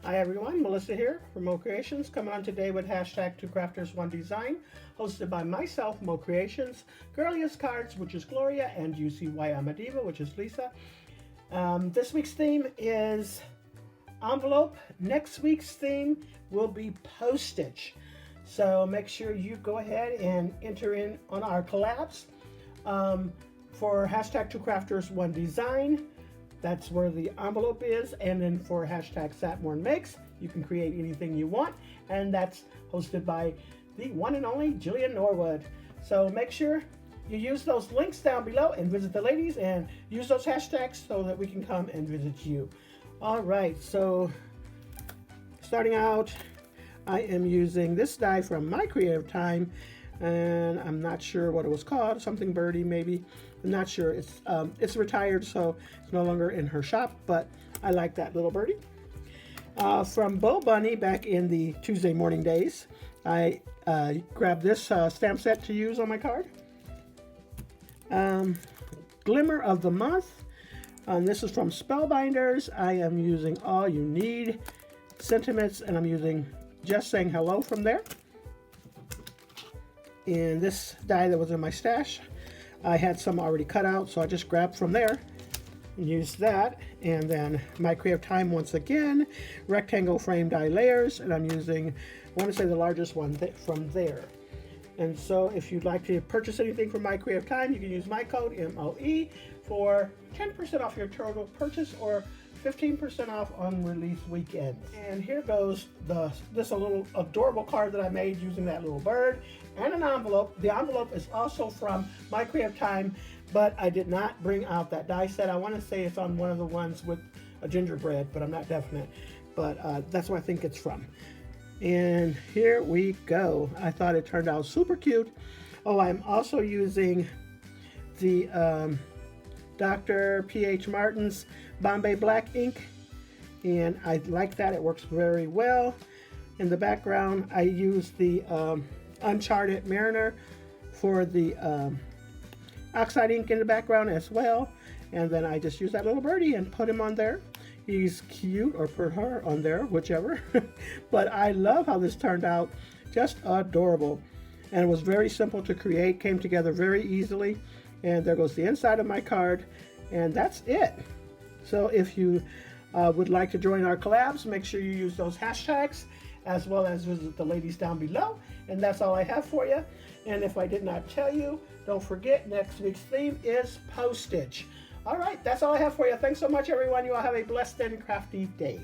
Hi everyone, Melissa here from Mo Creations, coming on today with hashtag 2crafters1design, hosted by myself, Mo Creations, Girliest Cards, which is Gloria, and you see why I'm a diva, which is Lisa. This week's theme is envelope. Next week's theme will be postage. So make sure you go ahead and enter in on our collabs for hashtag 2crafters1design. That's where the envelope is, and then for hashtag Satmorn Makes, you can create anything you want, and that's hosted by the one and only Jillian Norwood. So make sure you use those links down below and visit the ladies and use those hashtags so that we can come and visit you. All right, so starting out, I am using this die from My Creative Time, and I'm not sure what it was called, something birdie maybe. I'm not sure. It's retired, so it's no longer in her shop, but I like that little birdie. From Bo Bunny back in the Tuesday morning days, I grabbed this stamp set to use on my card. Glimmer of the Month. This is from Spellbinders. I am using All You Need sentiments, and I'm using Just Saying Hello from there. And this die that was in my stash, I had some already cut out, so I just grabbed from there and used that. And then My Creative Time once again, rectangle frame die layers, and I'm using, I want to say the largest one from there. And so if you'd like to purchase anything from My Creative Time, you can use my code MOE for 10% off your total purchase or 15% off on release weekends. And here goes this a little adorable card that I made using that little bird and an envelope. The envelope is also from My Creative Time, but I did not bring out that die set. I want to say it's on one of the ones with a gingerbread, but I'm not definite. But that's where I think it's from. And here we go. I thought it turned out super cute. Oh, I'm also using the Dr. P.H. Martin's Bombay Black ink, and I like that. It works very well. In the background, I use the Uncharted Mariner for the oxide ink in the background as well. And then I just use that little birdie and put him on there. He's cute, or put her on there, whichever. But I love how this turned out. Just adorable. And it was very simple to create, came together very easily. And there goes the inside of my card, and that's it. So if you would like to join our collabs, make sure you use those hashtags, as well as visit the ladies down below. And that's all I have for you. And if I did not tell you, don't forget, next week's theme is postage. All right, that's all I have for you. Thanks so much, everyone. You all have a blessed and crafty day.